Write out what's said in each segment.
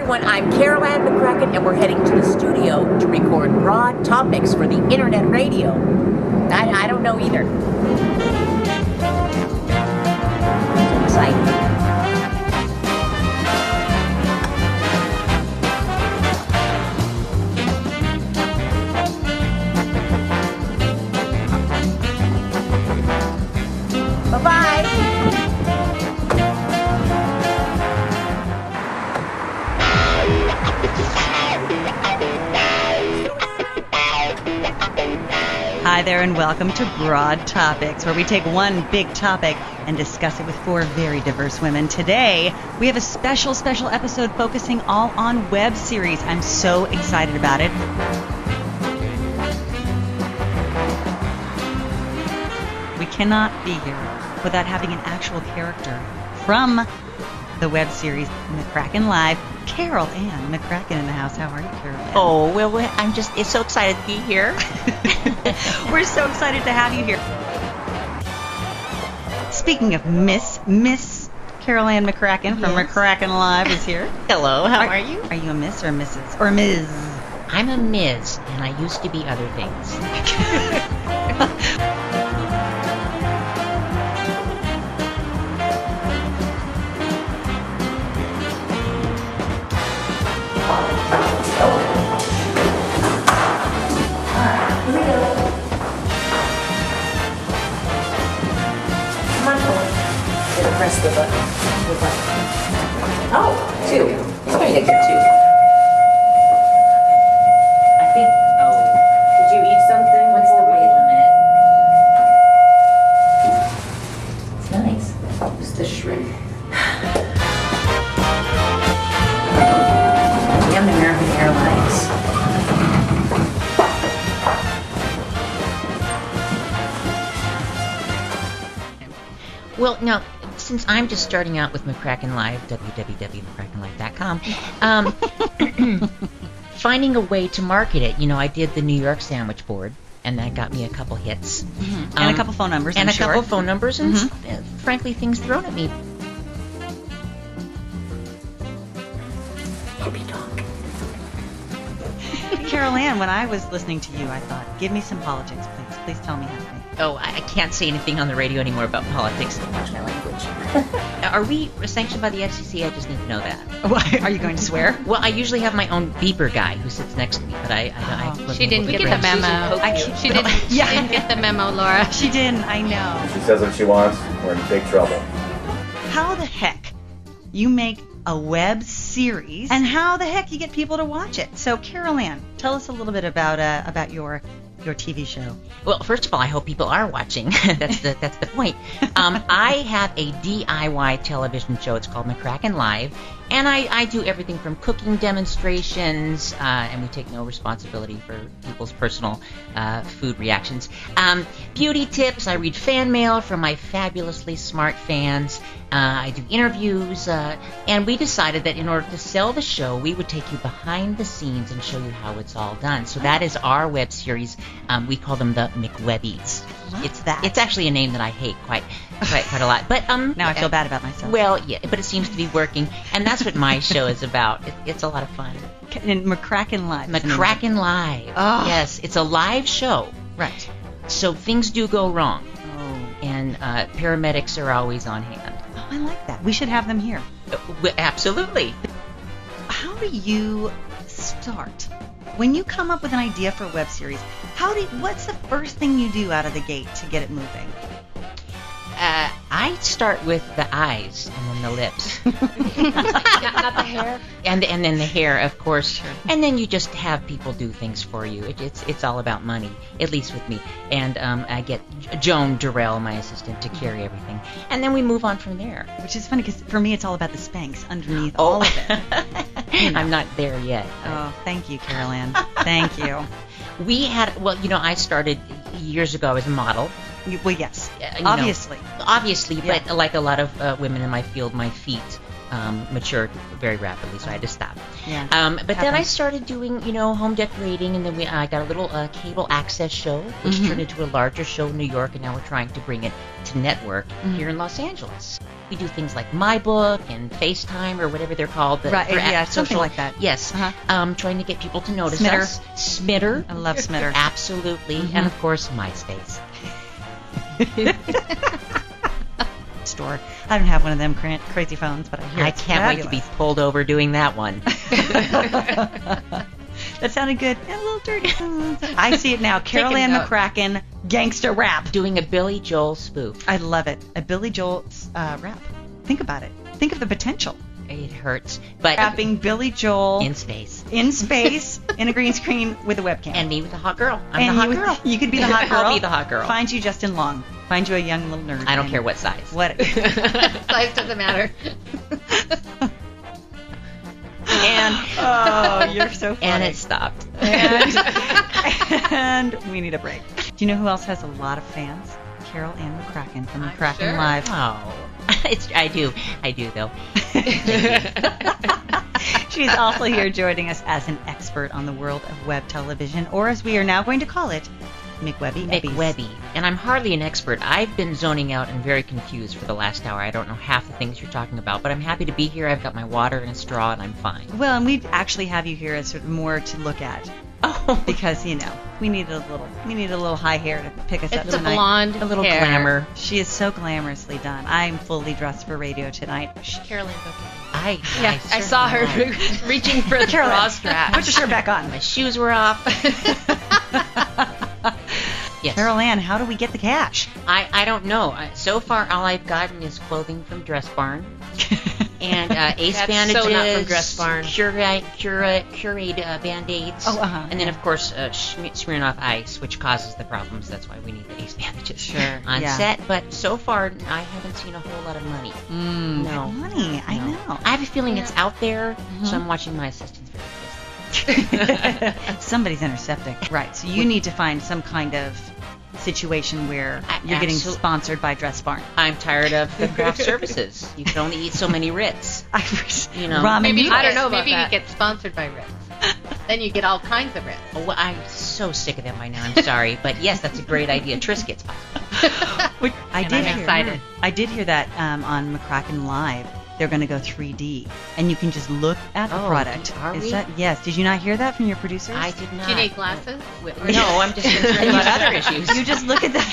everyone, I'm Carol Ann McCracken, and we're heading to the studio to record broad topics for the internet radio. I don't know either. So excited. Hi there, and welcome to Broad Topics, where we take one big topic and discuss it with four very diverse women. Today, we have a special episode focusing all on web series. I'm so excited about it. We cannot be here without having an actual character from the web series McCracken Live. Carol Ann McCracken in the house. How are you, Carol Ann? Oh, well, it's so excited to be here. We're so excited to have you here. Speaking of Miss Carol Ann McCracken from McCracken Live is here. Hello, how are you? Are you a Miss or a Mrs. or Ms.? I'm a Ms., and I used to be other things. Press the button. Oh, 2. It's going to get 2. I think. Oh, did you eat something? What's the weight limit? It's nice. Just the shrimp. Damn American Airlines. Well, now, since I'm just starting out with McCracken Live, www.mccrackenlive.com, finding a way to market it. You know, I did the New York sandwich board, and that got me a couple hits. Mm-hmm. And a couple phone numbers, and I'm sure. Couple phone numbers, and frankly, things thrown at me. Hippie talk. Carol Ann, when I was listening to you, I thought, give me some politics, please. Please tell me how to think. Oh, I can't say anything on the radio anymore about politics. Watch my language. Are we sanctioned by the FCC? I just need to know that. Why? Are you going to swear? Well, I usually have my own beeper guy who sits next to me, but I She didn't get the memo. She didn't get the memo, Laura. She didn't, I know. If she says what she wants, we're in big trouble. How the heck you make a web series, and how the heck you get people to watch it? So, Carol Ann, tell us a little bit about your TV show. Well, first of all, I hope people are watching. That's the point. I have a D.I.Y. television show. It's called McCracken Live, and I do everything from cooking demonstrations, and we take no responsibility for people's personal food reactions. Beauty tips. I read fan mail from my fabulously smart fans. I do interviews, and we decided that in order to sell the show, we would take you behind the scenes and show you how it's all done. So that is our web series. We call them the McWebbies. It's actually a name that I hate quite a lot. But now I feel bad about myself. Well, yeah, but it seems to be working, and that's what my show is about. It's a lot of fun. And McCracken Live. McCracken Live. Oh. Yes, it's a live show. Right. So things do go wrong. Oh. And paramedics are always on hand. Oh, I like that. We should have them here. Absolutely. How do you start? When you come up with an idea for a web series, what's the first thing you do out of the gate to get it moving? I start with the eyes and then the lips. Not the hair. And then the hair, of course. Sure. And then you just have people do things for you. It's all about money, at least with me. And I get Joan Durrell, my assistant, to carry everything. And then we move on from there. Which is funny because for me it's all about the Spanx underneath all of it. You know. I'm not there yet. Oh, thank you, Carol Ann. Thank you. I started years ago as a model. Well, yes, obviously, yeah. But like a lot of women in my field, my feet matured very rapidly, so I had to stop. Yeah. But then I started doing, home decorating, and then I got a little cable access show, which turned into a larger show in New York, and now we're trying to bring it to network here in Los Angeles. we do things like My Book and FaceTime or whatever they're called. Right, yeah, something like that. Yes. Trying to get people to notice Smitter. us. Smitter. I love Smitter. Absolutely. And, of course, MySpace. Store. I don't have one of them crazy phones, but I hear I it's can't wait to be fabulous. pulled over doing that one. That sounded good. And a little dirty. I see it now. Carol Ann McCracken, gangster rap. Doing a Billy Joel spoof. I love it. A Billy Joel rap. Think about it. Think of the potential. It hurts. But Rapping Billy Joel in space. in space, in a green screen with a webcam. And me with the hot girl. I'm And the hot you, girl. You could be the hot girl. I'll be the hot girl. Find you Justin Long. Find you a young little nerd. I don't care what size. What? Size doesn't matter. And Oh, you're so funny. and it stopped. And we need a break. Do you know who else has a lot of fans? Carol Ann McCracken from I'm McCracken sure. Live. Oh, I do though. She's also here joining us as an expert on the world of web television, or as we are now going to call it, McWebby. McWebby. And I'm hardly an expert. I've been zoning out and very confused for the last hour. I don't know half the things you're talking about, but I'm happy to be here. I've got my water and a straw, and I'm fine. Well, and we actually have you here as sort of more to look at. Oh, Because, we need a little high hair to pick us up It's a tonight. blonde a little hair. glamour. She is so glamorously done. I'm fully dressed for radio tonight. Carol Ann McCracken. I I saw her certainly am. reaching for the Carol Ann, bra strap. put your shirt back on. My shoes were off. Yes. Carol Ann, how do we get the cash? I don't know. So far, all I've gotten is clothing from Dress Barn. And ace That's bandages, so not from Dress Barn. Curate Band-Aids, And and then, of course, Smirnoff Ice, which causes the problems. That's why we need the ace bandages Sure, on yeah. set. But so far, I haven't seen a whole lot of money. No. Money, I No. know. I have a feeling it's out there, so I'm watching my assistants very closely. Somebody's intercepting. Right, so you need to find some kind of situation where you're getting sponsored by Dress Barn. I'm tired of the craft services. You can only eat so many Ritz. You know. Ramen Maybe noodles. I don't know about that. Maybe you get sponsored by Ritz. Then you get all kinds of Ritz. Oh, I'm so sick of them by now. I'm sorry, but yes, that's a great idea. Triscuits. I And I'm excited. I did hear that on McCracken Live. They're going to go 3D, and you can just look at the Oh, product. are we? Yes. Did you not hear that from your producers? I did not. Do you need glasses? No, I'm just concerned about other issues. You just look at that.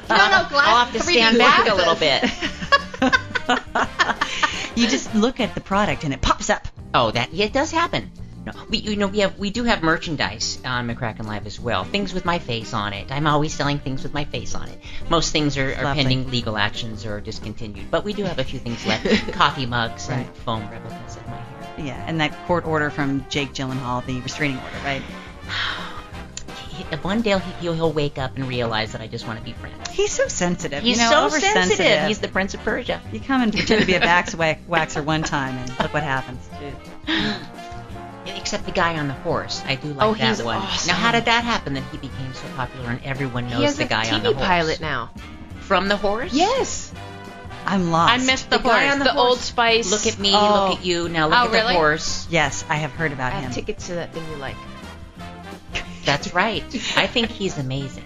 No, glasses. I'll have to 3D stand back a glasses. little bit. You just look at the product, and it pops up. Oh, it does happen. No, we do have merchandise on McCracken Live as well. Things with my face on it. I'm always selling things with my face on it. Most things are Lovely. pending legal actions or discontinued, but we do have a few things left. Coffee mugs and Right. foam replicas of my hair. Yeah, and that court order from Jake Gyllenhaal, the restraining order, right? One day he'll wake up and realize that I just want to be friends. He's so sensitive. He's so oversensitive. sensitive. He's the Prince of Persia. You come and pretend to be a waxer one time, and look what happens. Except the guy on the horse. I do like Oh, that he's one. awesome. Now, how did that happen that he became so popular and everyone knows He has the a guy TV on the horse? pilot now. From the horse? Yes. I'm lost. I missed the guy horse. on the The horse. Old Spice. Look at me, Oh. look at you. Now look Oh, at the really? horse. Yes, I have heard about I him. have tickets to that thing you like. That's right. I think he's amazing.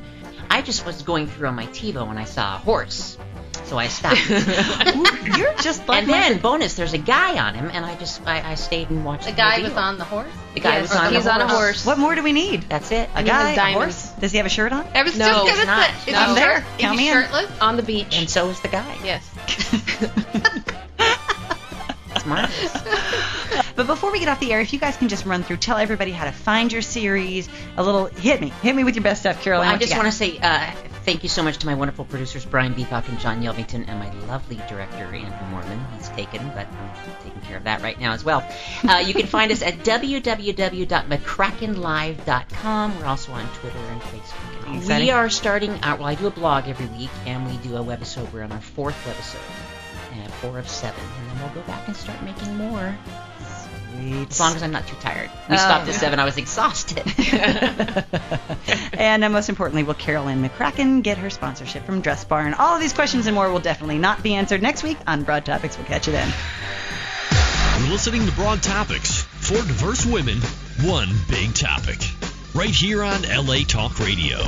I just was going through on my TiVo and I saw a horse. So I stopped. Ooh, you're just like And then, bonus, there's a guy on him, and I stayed and watched The the guy whole was deal. on the horse? The guy was on the He's on a horse. horse. What more do we need? That's it. A And he has guy, a diamonds. horse? Does he have a shirt on? I was No, just he's gonna not. say, is No. he There. shirt- Count is me he in. shirtless? On the beach. And so is the guy. Yes. It's marvelous. But before we get off the air, if you guys can just run through, tell everybody how to find your series. A little, hit me with your best stuff, Carol. Well, I just want to say thank you so much to my wonderful producers, Brian Beacock and John Yelvington, and my lovely director, Andrew Mormon. He's taken, but I'm taking care of that right now as well. You can find us at www.mccrackenlive.com. We're also on Twitter and Facebook. And Exciting. we are starting out, well, I do a blog every week, and we do a webisode. We're on our 4th webisode, 4 of 7, and then we'll go back and start making more. Sweet. As long as I'm not too tired. We Oh. stopped at 7. I was exhausted. And most importantly, will Carol Ann McCracken get her sponsorship from Dress Barn? All of these questions and more will definitely not be answered next week on Broad Topics. We'll catch you then. You're listening to Broad Topics. For diverse women, one big topic. Right here on LA Talk Radio.